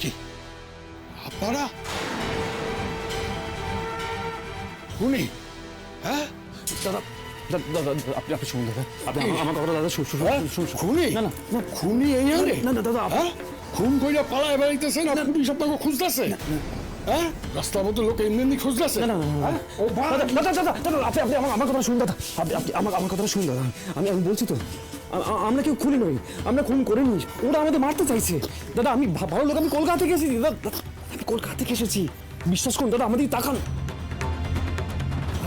কি আপনারা খুনি? হ্যাঁ দাদা দাদা আপনি আপনি শুনুন দাদা, আপনি আমার কথা দাদা খুনি? না না না খুনি এই আরে না না দাদা হ্যাঁ খুন কইরা পালায় বেড়াইতেছেন আর পুলিশ আপনাকে খুঁজতেছে? হ্যাঁ রাস্তার মধ্যে লোক এমনি এমনি খুঁজতেছে? না না না ও ভাই দাদা দাদা দাদা আপনি আপনি আমার কথা শুনুন দাদা, আপনি আমার কথাটা শুনুন দাদা, আমি আমি বলছি তো আমরা কেউ খুনি নই, আমরা খুন করিনি, ওরা আমাদের মারতে চাইছে দাদা। আমি ভালো লোক, আমি কলকাতা থেকে এসেছি দাদা, আমি কলকাতা থেকে এসেছি, বিশ্বাস করুন দাদা, আমাদের তাকান,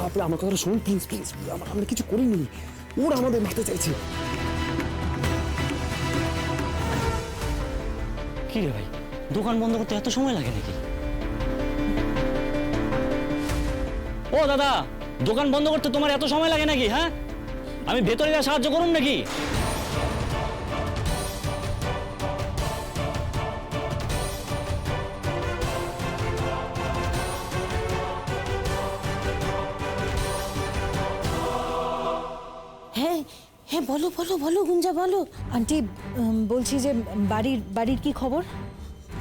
আপনি আমার কথাটা শুনুন প্লিজ প্লিজ, আমরা কিছু করিনি, ওরা আমাদের মারতে চাইছে। কি রে ভাই, দোকান বন্ধ করতে এত সময় লাগে নাকি? ও দাদা, দোকান বন্ধ করতে তোমার এত সময় লাগে নাকি? হ্যাঁ, আমি ভেতরে গিয়ে সাহায্য করুন নাকি? হ্যাঁ হ্যাঁ বলো বলো বলো গুঞ্জা বলো। আন্টি বলছি যে বাড়ির কি খবর?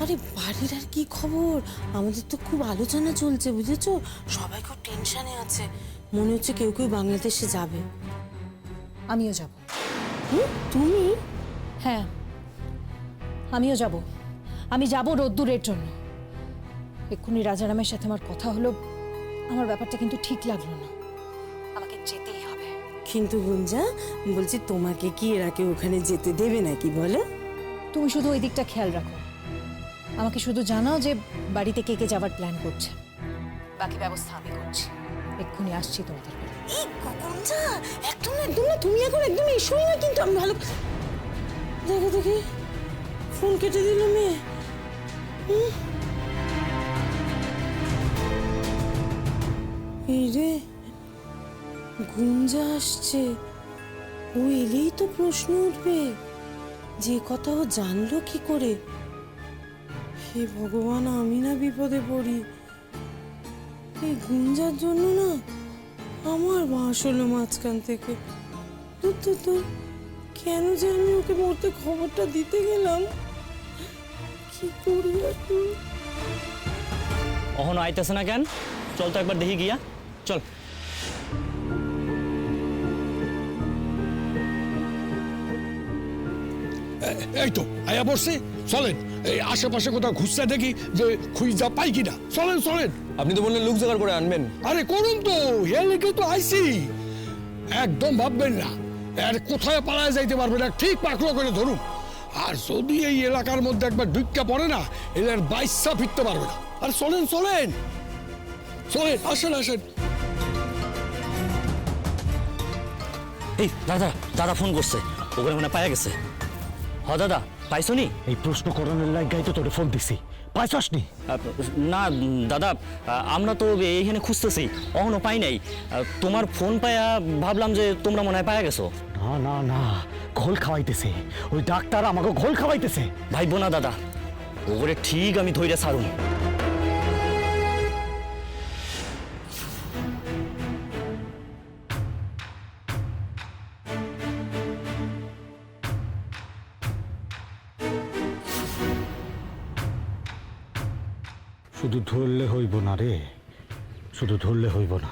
আরে বাড়ির আর কি খবর, আমাদের তো খুব আলোচনা চলছে বুঝেছো, সবাই খুব টেনশনে আছে, মনে হচ্ছে কেউ কেউ বাংলাদেশে যাবে। আমিও যাব। তুমি? হ্যাঁ আমিও যাব, আমি যাব রোদ্দুরের জন্য। এক্ষুনি রাজারামের সাথে আমার কথা হলো, আমার ব্যাপারটা কিন্তু ঠিক লাগলো না, আমাকে যেতেই হবে। কিন্তু গুঞ্জা বলছি, তোমাকে কি এরা কেউ ওখানে যেতে দেবে নাকি বলো? তুমি শুধু ওই দিকটা খেয়াল রাখো, আমাকে শুধু জানাও যে বাড়িতে কে কে যাওয়ার প্ল্যান করছে, বাকি ব্যবস্থা আমি করছি। এক্ষুনি আসছি তোমাদের বাড়ি। এই গুঞ্জা একদম না একদম না, তুমি এখন একদম এসোই না, কিন্তু আমি ভালো দেখো দেখি ফোন কেটে দিল মেয়ে। এই রে গুঞ্জা আসছে, ও এলেই তো প্রশ্ন উঠবে, যে কথা ও জানলো কি করে। হে ভগবান, আমি না বিপদে পড়ি, এই গুঞ্জার জন্য না আমার বাস হলো মাঝখান থেকে। তো কেন যে আমি ওকে মরতে খবরটা দিতে গেলাম, কি করি এখন? অহনো আইতেছে না কেন? চল তো একবার দেখি গিয়া, চল। এই তো আয়া বসছে, চলেন এই আশেপাশে কোথাও খুঁজতে দেখি যে খুঁজা পাই কিনা। চলেন চলেন। আপনি তো বললেন লোক জোগাড় করে আনবেন। আরে করুন তো, এর লেগে তো আইসি। একদম ভাববেন না আর কোথায় পালায় যাইতে পারবে না, ঠিক পাকড়ো করে ধরুন। আর যদি এই এলাকার মধ্যে একবার ঢুকা পড়ে না, এর বাইসা ফিরতে পারবে না। আর চলেন চলেন চলেন, আসেন আসেন। এই দাদা, দাদা ফোন করছে, ওখানে মনে পাওয়া গেছে। হ দাদা, পাইছো নি? এই প্রশ্ন করানোর লাগাই তো তোরে ফোন দিছি, পাইছস নি? না দাদা, আমরা তো এইখানে খুঁজতেছি, অহনো পাই নাই। তোমার ফোন পায়া ভাবলাম যে তোমরা মনে হয় পায়া গেছো। না না না, ঘোল খাওয়াইতেছে, ওই ডাক্তার আমাকে ঘোল খাওয়াইতেছে। ভাইবো না দাদা, ওরে ঠিক আমি ধইরা ছাড়ুন। শুধু ধরলে হইব না রে, শুধু ধরলে হইব না।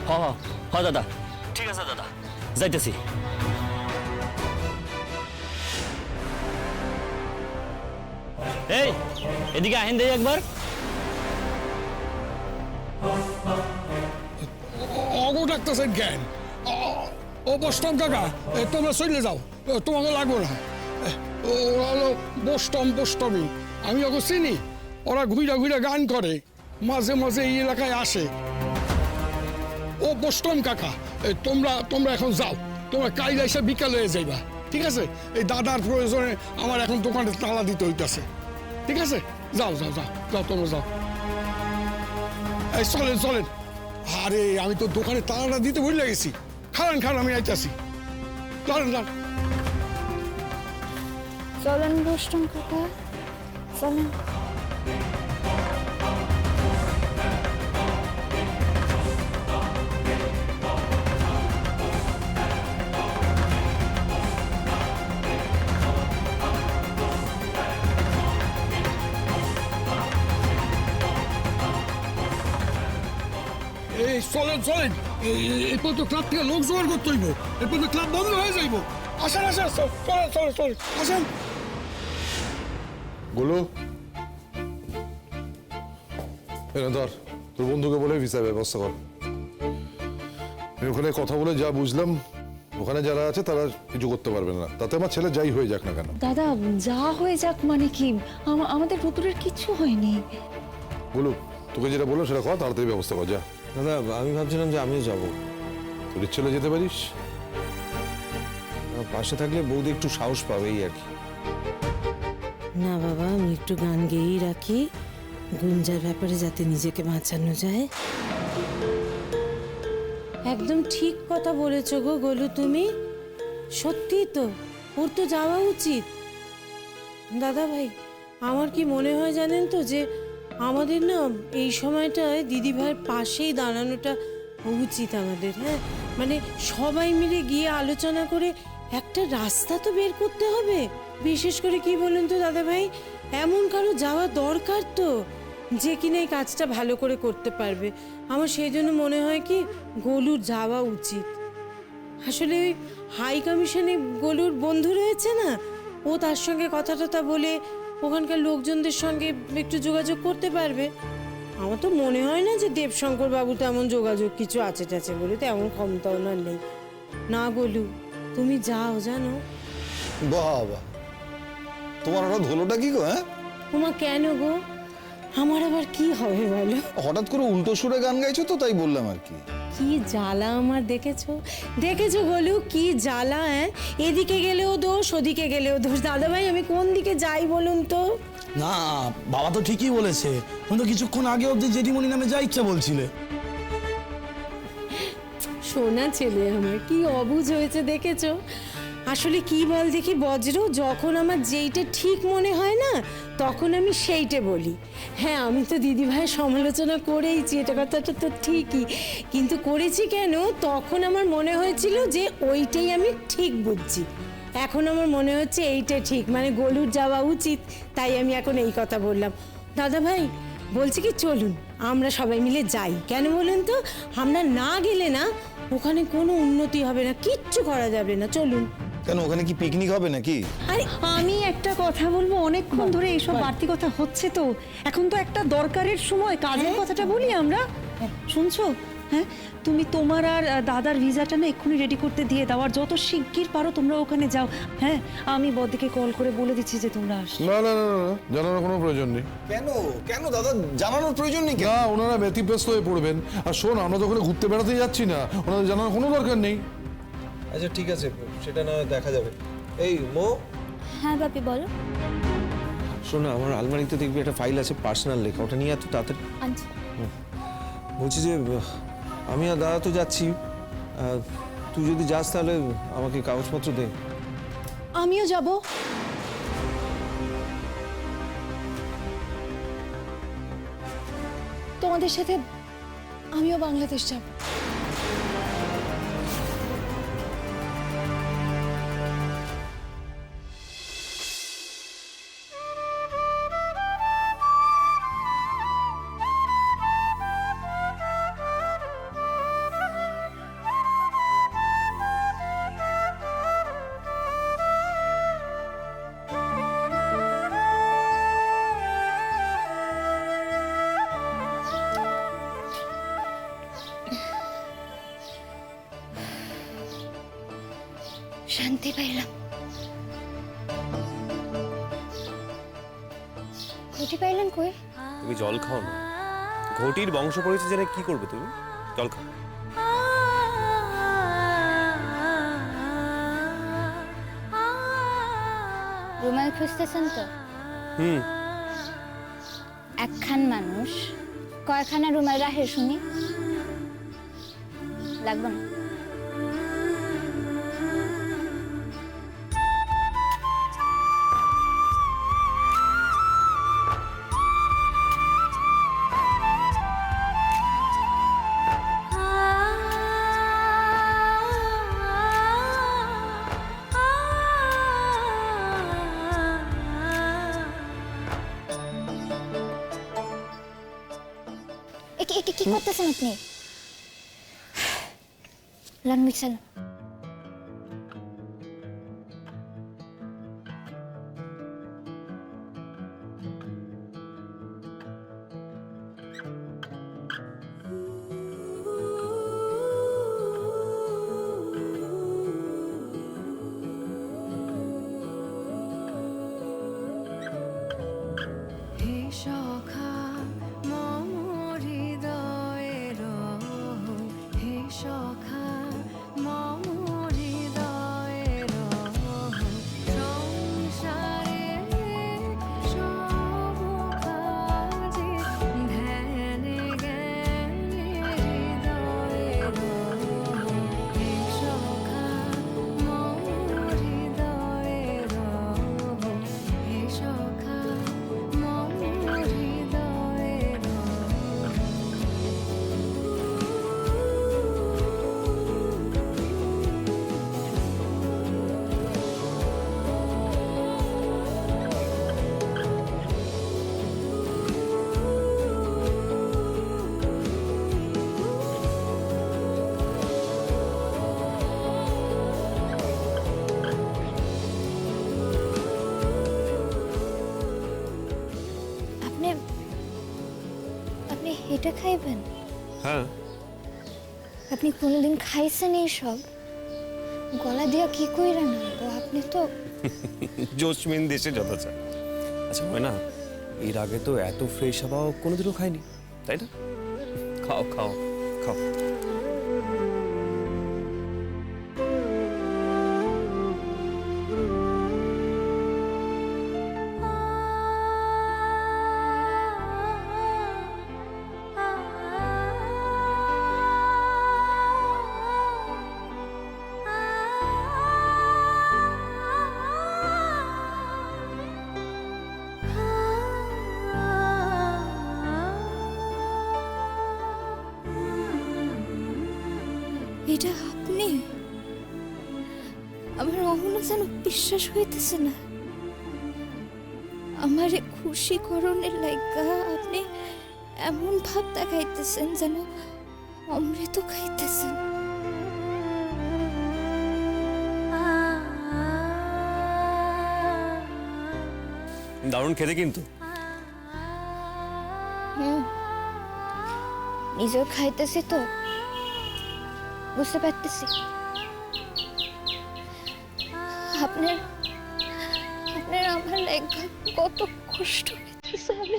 হ হ হ দাদা, ঠিক আছে দাদা, যাইতেছি। এই এদিকে আহেন দেই একবার। অগো ডাক্তার জ্ঞান, ও বষ্টম কাকা, তোমরা চলে যাও, তোমাকে লাগবো না। ওরা হলো বষ্টমী, আমি ওকে চিনি। ওরা ঘুরে ঘুরে গান করে, মাঝে মাঝে এই এলাকায় আসে। ও বোস্টন কাকা, তোমরা তোমরা এখন যাও, তোমরা কাইলে এসে বিকালে হয়ে যাইবা, ঠিক আছে? এই দাদার প্রয়োজনে আমার এখন দোকানে তালা দিতে হইতাছে, ঠিক আছে? যাও যাও যাও যাও, তোমরা যাও। এই চলেন চলেন। আরে আমি তো দোকানে তালাটা দিতে ভুলে গেছি। খারান খান, আমি আইতাছি। চলেন চলেন। চলেন বোস্টন কাকা, চলেন। এই চলেন চলেন, এরপর তো ক্লাব থেকে লোক জোগাড় করতে হইব, এরপর তো ক্লাব বন্ধ হয়ে যাইব। আসেন আসেন, চলেন চলেন চলেন, আসেন। গোলু, এনে ধর, তোর বন্ধুকে বলে ভিসা ব্যবস্থা কর। আমি ওখানে কথা বলে যা বুঝলাম, ওখানে যারা আছে তারা কিছু করতে পারবে না, তাতে আমার ছেলে যাই হয়ে যাক না কেন। দাদা যা হয়ে যাক মানে কি, আমাদের রোদ্দুরের কিচ্ছু হয়নি। গোলু, তোকে যেটা বললো সেটা কর, তাড়াতাড়ি ব্যবস্থা কর, যা। দাদা আমি ভাবছিলাম যে আমিও যাব, তোর ইচ্ছে হলে যেতে পারিস। পাশে থাকলে বৌদি একটু সাহস পাবে এই আর কি। না বাবা, আমি একটু গান গেয়েই রাখি, গুঞ্জার ব্যাপারে যাতে নিজেকে বাঁচানো যায়। একদম ঠিক কথা বলেছো গো গোলু, তুমি সত্যি তো, ওর তো যাওয়া উচিত। দাদা ভাই, আমার কি মনে হয় জানেন তো, যে আমাদের না এই সময়টায় দিদি ভাইয়ের পাশেই দাঁড়ানোটা উচিত আমাদের। হ্যাঁ, মানে সবাই মিলে গিয়ে আলোচনা করে একটা রাস্তা তো বের করতে হবে। বিশেষ করে কি বলুন তো দাদা ভাই, এমন কারো যাওয়া দরকার তো যে কিনা এই কাজটা ভালো করে করতে পারবে। আমার সেই জন্য মনে হয় কি গোলুর যাওয়া উচিত। আসলে ওই হাই কমিশনে গোলুর বন্ধু রয়েছে না, ও তার সঙ্গে কথা টথা বলে ওখানকার লোকজনদের সঙ্গে একটু যোগাযোগ করতে পারবে। আমার তো মনে হয় না যে দেবশঙ্কর বাবু তেমন যোগাযোগ কিছু আছে টাছে বলে, তেমন ক্ষমতা ওনার নেই। না গোলু, তুমি যাও, জানো। বাবা, তোমার হঠাৎ হলোটা কি গো? হ্যাঁ, ওমা কেন গো, আমার আবার কি হবে বলো? হঠাৎ করে উল্টো সুরে গান গাইছো তো, তাই বললাম আর কি। কি জ্বালা আমার, দেখেছো দেখেছো গোলু, কি জ্বালা। হ্যাঁ, এদিকে গেলেও দোষ, ওদিকে গেলেও দোষ। দাদা ভাই, আমি কোন দিকে যাই বলুন তো? না, বাবা তো ঠিকই বলেছে, কিন্তু কিছুক্ষণ আগে অব্দি জেঠিমণি নামে যা ইচ্ছা বলছিলে। সোনা ছেলে আমার, কি অবুঝ হয়েছে দেখেছো। আসলে কি বল দেখি বজ্র, যখন আমার যেইটা ঠিক মনে হয় না, তখন আমি সেইটা বলি। হ্যাঁ, আমি তো দিদি ভাইয়ের সমালোচনা করেইছি, এটা কথাটা তো ঠিকই, কিন্তু করেছি কেন, তখন আমার মনে হয়েছিল যে ওইটাই আমি ঠিক বুঝছি। এখন আমার মনে হচ্ছে এইটা ঠিক, মানে গোলুর যাওয়া উচিত, তাই আমি এখন এই কথা বললাম। দাদা ভাই, বলছি কি চলুন আমরা সবাই মিলে যাই। কেন বলুন তো, আমরা না গেলে না ওখানে কোনো উন্নতি হবে না, কিচ্ছু করা যাবে না। চলুন। কেন, ওখানে কি পিকনিক হবে নাকি? আরে আমি একটা কথা বলবো, অনেকক্ষণ ধরে এইসব বাড়তি কথা হচ্ছে তো, এখন তো একটা দরকারের সময়, কাজের কথাটা বলি আমরা। শুনছো? হ্যাঁ, তুমি তোমার আর দাদার ভিসাটা না এক্ষুনি রেডি করতে দিয়ে দাও, আর যত শিগগির পারো তোমরা ওখানে যাও। হ্যাঁ, আমি বদিকে কল করে বলে দিচ্ছি যে তোমরা আসো। না না না না, জানানোর কোনো প্রয়োজন নেই। কেন কেন দাদা, জানানোর প্রয়োজন নেই কেন? না, ওনারা ব্যতিব্যস্ত হয়ে পড়বেন। আর শোন, আমরা তো ওখানে ঘুরতে বেড়াতে যাচ্ছি না, ওনাদের জানানোর কোনো দরকার নেই। আচ্ছা ঠিক আছে, সেটা না দেখা যাবে। এই মো, হ্যাঁ বাপি বলো। শোনো, আমার আলমারিতে দেখবি একটা ফাইল আছে পার্সোনাল লেখা, ওটা নিয়ে এত তাড়াতাড়ি। আচ্ছা, বলছি যে আমি আর দাদা তো যাচ্ছি, তুই যদি যাস তাহলে আমাকে কাগজপত্র দে। আমিও যাব। তোমাদের সাথে আমিও বাংলাদেশ যাব। শান্তি পাইলাম। ঘটি পাইলেন কই? তুমি জল খাও না। ঘটির বংশ পরিচয় জেনে কি করবে তুমি? জল খাও। রুমাল খুঁজতেছেন তো? একখান মানুষ কয়খানা রুমাল রাখে শুনি? লাগবে না। কি করতেছেন আপনি? লান মিক্সাল। আপনি এটা খাইবেন? হ্যাঁ। আপনি কোনোদিন খাইছেন এইসব? গলা দিয়া কি কইরা না আপনি তো। জোসমিন দেশে যথাচার। আচ্ছা ময়না, এর আগে তো এত ফ্রেশ হাওয়া কোনোদিনও খাইনি, তাই না? খাও খাও খাও। এটা আপনি? আমার অহনো যেন বিশ্বাস হইতেছে না। আমার খুশি করণের লাইগা আপনি এমন ভাব দেখাইতেছেন যেন অমৃত খাইতেছেন। দারুণ খেতে কিন্তু। নিজেও খাইতেছি তো, বুঝতে পারতেছি। আপনার আমার লাইগা কত কষ্ট হইতেছে। আমি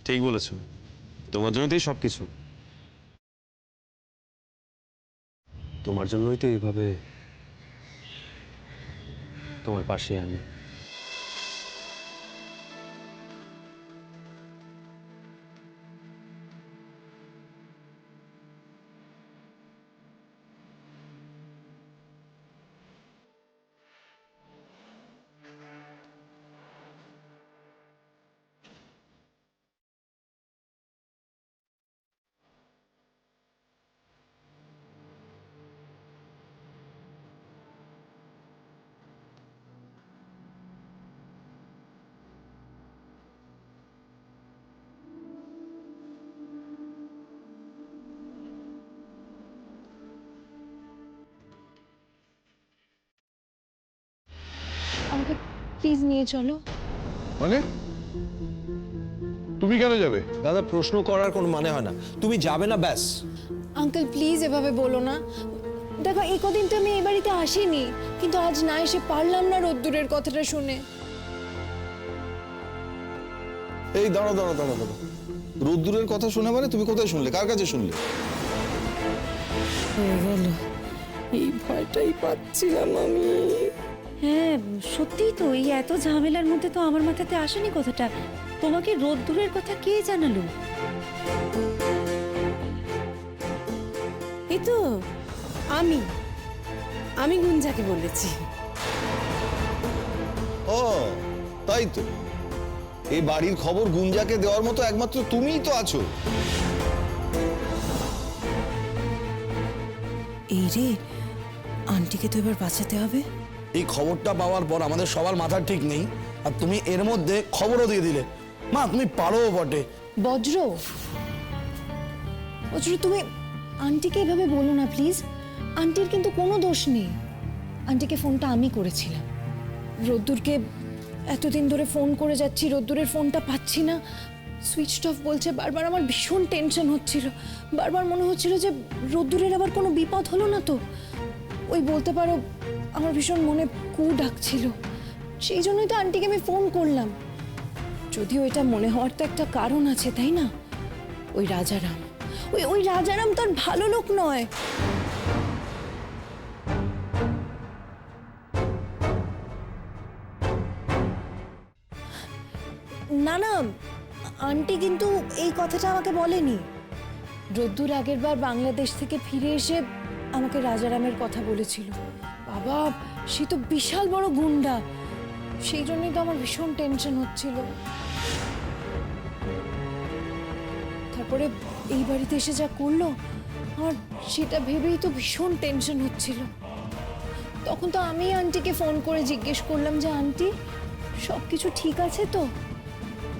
ঠিক বলেছো, তোমার জন্যই তো সবকিছু। তোমার জন্যই তো এইভাবে তোমার পাশে আমি। আমাকে প্লিজ নিয়ে চলো। মানে তুমি কেন যাবে? দাদা, প্রশ্ন করার কোনো মানে হয় না। তুমি যাবে না ব্যাস। আঙ্কেল প্লিজ এভাবে বলো না। দেখো এই কদিন তো আমি এই বাড়িতে আসিনি, কিন্তু আজ না এসে পারলাম না রোদ্দুরের কথাটা শুনে। এই দাঁড়াও দাঁড়াও দাঁড়াও দাঁড়াও, রোদ্দুরের কথা শুনে মানে তুমি কোথায় শুনলে, কার কাছে শুনলে? হয়ে গেল, এই ভয়টাই পাচ্ছিলাম আমি। হ্যাঁ সত্যিই তো, এই এত ঝামেলার মধ্যে তো আমার মাথাতে আসেনি কথাটা। তোমাকে রোদ্দুরের কথা কে জানালো? এই তো আমি গুঞ্জাকে বলেছি। ও তাই তো, এই বাড়ির খবর গুঞ্জাকে দেওয়ার মতো একমাত্র তুমিই তো আছো। এই রে, আন্টিকে তো এবার বাঁচাতে হবে। এই খবরটা পাওয়ার পর আমাদের সবার মাথা ঠিক নেই, আর তুমি এর মধ্যে খবরও দিয়ে দিলে। মা তুমি পারো বটে। বজ্র, তুমি আন্টিকে এভাবে বলো না প্লিজ। আন্টির কিন্তু কোনো দোষ নেই। আন্টিকে ফোনটা আমি করেছিলাম। রোদ্দুরকে এতদিন ধরে ফোন করে যাচ্ছি, রোদ্দুরের ফোনটা পাচ্ছি না, সুইচড অফ বলছে বারবার। আমার ভীষণ টেনশন হচ্ছিল, বারবার মনে হচ্ছিল যে রোদ্দুরের আবার কোনো বিপদ হলো না তো। ওই বলতে পারো আমার ভীষণ মনে কু ডাকছিল, সেই জন্যই তো আন্টিকে আমি ফোন করলাম। যদিও এটা মনে হওয়ার তো একটা কারণ আছে, তাই না? ওই রাজারাম, ওই রাজারাম তো আর ভালো লোক নয়। না না, আন্টি কিন্তু এই কথাটা আমাকে বলেনি। রোদ্দুর আগের বার বাংলাদেশ থেকে ফিরে এসে আমাকে রাজারামের কথা বলেছিল। বাবা, সে তো বিশাল বড় গুন্ডা, সেই জন্যই তো আমার ভীষণ টেনশন হচ্ছিল। তারপরে এই বাড়িতে এসে যা করলো, আমার সেটা ভেবেই তো ভীষণ টেনশন হচ্ছিল। তখন তো আমি আন্টিকে ফোন করে জিজ্ঞেস করলাম যে আন্টি সব কিছু ঠিক আছে তো?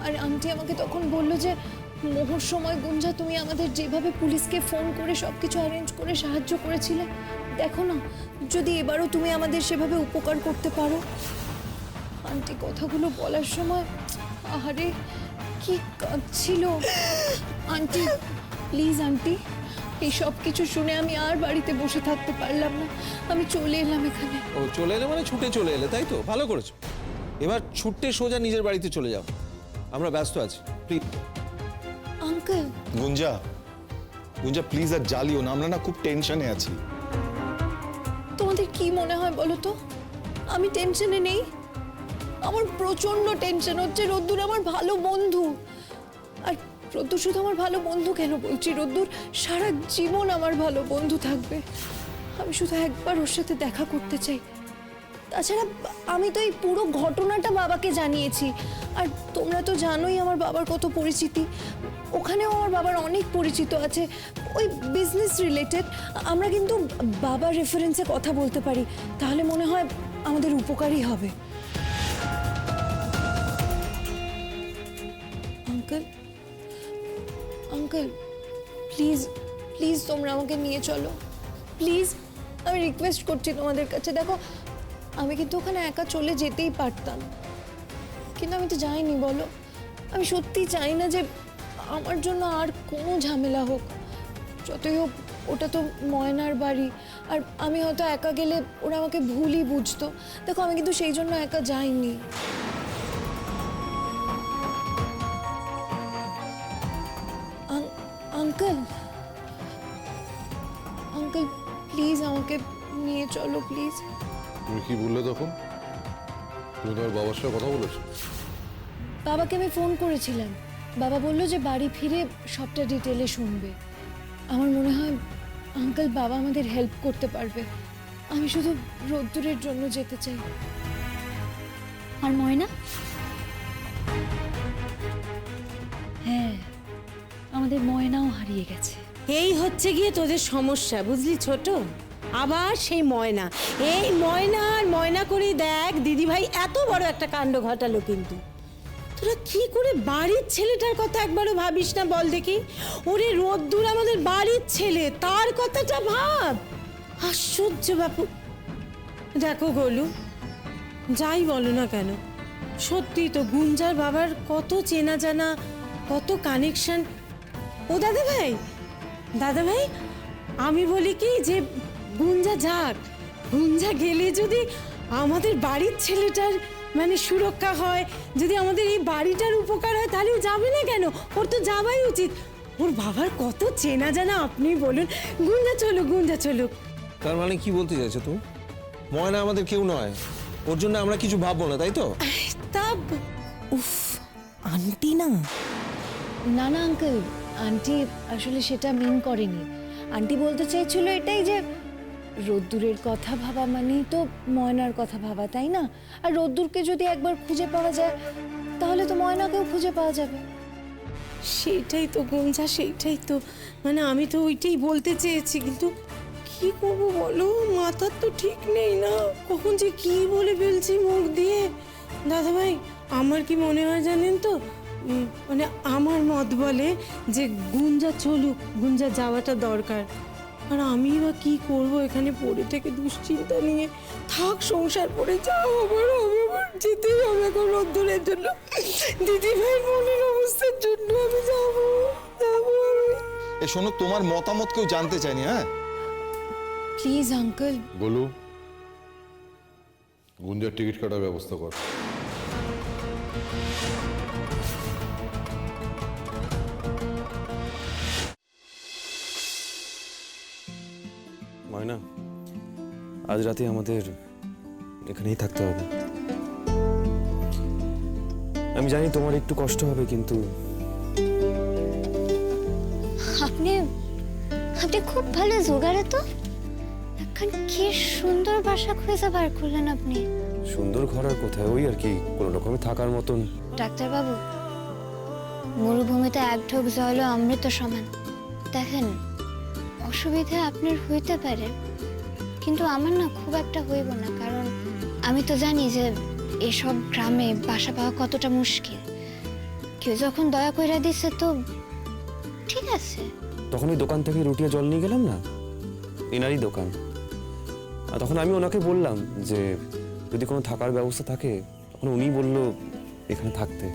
আর আন্টি আমাকে তখন বললো যে মোহর সময় গুঞ্জা তুমি আমাদের যেভাবে পুলিশকে ফোন করে সবকিছু অ্যারেঞ্জ করে সাহায্য করেছিলে, দেখো না যদি এবারও তুমি আমাদের সেভাবে উপকার করতে পারো। আন্টি কথাগুলো বলার সময় আহারে কি কাঁদছিল। আন্টি প্লিজ আন্টি, এই সব কিছু শুনে আমি আর বাড়িতে বসে থাকতে পারলাম না, আমি চলে এলাম এখানে। ও চলে এলে মানে ছুটে চলে এলে, তাই তো? ভালো করেছো। এবার ছুটে সোজা নিজের বাড়িতে চলে যাও, আমরা ব্যস্ত আছি। Please uncle. Gunja Gunja please আর জ্বালিও না, আমরা না খুব টেনশনে আছি। তোমাদের কি মনে হয় বলো তো আমি টেনশনে নেই? আমার প্রচন্ড টেনশন হচ্ছে। রোদ্দুর আমার ভালো বন্ধু, আর রোদ্দুর শুধু আমার ভালো বন্ধু কেন বলছি, রোদ্দুর সারা জীবন আমার ভালো বন্ধু থাকবে। আমি শুধু একবার ওর সাথে দেখা করতে চাই। তাছাড়া আমি তো এই পুরো ঘটনাটা বাবাকে জানিয়েছি, আর তোমরা তো জানোই আমার বাবার কত পরিচিতি। ওখানেও আমার বাবার অনেক পরিচিত আছে, ওই বিজনেস রিলেটেড। আমরা কিন্তু বাবার রেফারেন্সে কথা বলতে পারি, তাহলে মনে হয় আমাদের উপকারই হবে। আঙ্কেল, আঙ্কেল প্লিজ প্লিজ তোমরা আমাকে নিয়ে চলো প্লিজ, আমি রিকোয়েস্ট করছি তোমাদের কাছে। দেখো আমি কিন্তু ওখানে একা চলে যেতেই পারতাম, কিন্তু আমি তো যাইনি বলো। আমি সত্যি চাই না যে আমার জন্য আর কোনো ঝামেলা হোক। যতই হোক ওটা তো ময়নার বাড়ি, আর আমি হয়তো একা গেলে ওরা আমাকে ভুলই বুঝতো। দেখো আমি কিন্তু সেই জন্য একা যাইনি। আঙ্কেল, আঙ্কেল প্লিজ আমাকে নিয়ে চলো প্লিজ। তুমি কি বললে তখন? তুমি তোমার বাবার সাথে কথা বলেছো? বাবাকে আমি ফোন করেছিলাম, বাবা বললো যে বাড়ি ফিরে সবটা ডিটেলে শুনবে। আমার মনে হয় আঙ্কেল বাবা আমাদের হেল্প করতে পারবে। আমি শুধু রোদ্দুরের জন্য যেতে চাই। আর ময়না? হ্যাঁ, আমাদের ময়নাও হারিয়ে গেছে। এই হচ্ছে গিয়ে তোদের সমস্যা, বুঝলি ছোট? আবার সেই ময়না, এই ময়না আর ময়না করে দেখ দিদিভাই এত বড় একটা কাণ্ড ঘটালো। কিন্তু তোরা কি করে বাড়ির ছেলেটার কথা একবারও ভাবিস না বল দেখি? ওরে রোদ্দুর আমাদের বাড়ির ছেলে, তার কথাটা ভাব। আশ্চর্য বাপু। দেখো গোলু, যাই বলো না কেন, সত্যি তো গুঞ্জার বাবার কত চেনা জানা, কত কানেকশন। ও দাদা ভাই, দাদা ভাই আমি বলি কি যে গুঞ্জা যাক, গুঞ্জা গেলে যদি আমাদের বাড়ির ছেলেটার মানে সুরক্ষা হয়, যদি আমাদের এই বাড়িটার উপকার হয়, তাহলে ও যাবে না কেন? ওর তো যাওয়াই উচিত। ওর বাবার কত চেনা জানা আপনি বলুন। গুঞ্জা চলো, গুঞ্জা চলো। তার মানে কি বলতে চাইছো তুমি? ময়না আমাদের কেউ নয়, ওর জন্য আমরা কিছু ভাববো না, তাই তো? তা উফ, আন্টি না। না না আঙ্কেল, আন্টি আসলে সেটা মিন করেনি। আন্টি বলতে চাইছিল এটাই যে রোদ্দুরের কথা ভাবা মানেই তো ময়নার কথা ভাবা, তাই না? আর রোদ্দুরকে যদি একবার খুঁজে পাওয়া যায় তাহলে তো ময়নাকেও খুঁজে পাওয়া যাবে। সেইটাই তো গুঞ্জা, সেইটাই তো, মানে আমি তো ওইটাই বলতে চেয়েছি, কিন্তু কি করবো বলো, মাথার তো ঠিক নেই না, কখন যে কি বলে ফেলছি মুখ দিয়ে। দাদাভাই, আমার কি মনে হয় জানেন তো, মানে আমার মত বলে যে গুঞ্জা চলুক, গুঞ্জা যাওয়াটা দরকার। আর আমি বা কি করব এখানে পড়ে থেকে দুশ্চিন্তা নিয়ে? থাক, সংসার পড়ে যাও, আমার যেতেই হবে এখন রোদ্দুরের জন্য, দিদি ভাই মনের অবস্থার জন্য আমি যাবো যাবো আমি। এ শোনো, তোমার মতামত কেউ জানতে চায়নি। হ্যাঁ, প্লিজ আঙ্কেল। বলু, গুঞ্জার টিকিট কাটার ব্যবস্থা কর। ময়না, আজ রাতে আমাদের এখানেই থাকতে হবে। আমি জানি তোমার একটু কষ্ট হবে, কিন্তু আপনি আপনি খুব ভালো জোগাড়ে তো। এখন কি সুন্দর বাসা খুঁজে বার করলেন আপনি। সুন্দর ঘর আর কোথায়, ওই আর কি কোনো রকমে থাকার মতন। ডাক্তারবাবু, মরুভূমিতে এক ঢোক জলও অমৃত সমান। দেখেন, অসুবিধা আপনার হইতে পারে, কিন্তু আমার না খুব একটা হইব না, কারণ আমি তো জানি যে এসব গ্রামে বাসা পাওয়া কতটা মুশকিল। কেউ যখন দয়া কইরা দিছে তো ঠিক আছে। তখন ওই দোকান থেকে রুটি আর জল নিয়ে গেলাম না, এনারই দোকান। আর তখন আমি ওনাকে বললাম যে যদি কোনো থাকার ব্যবস্থা থাকে, তখন উনি বলল এখানে থাকতে।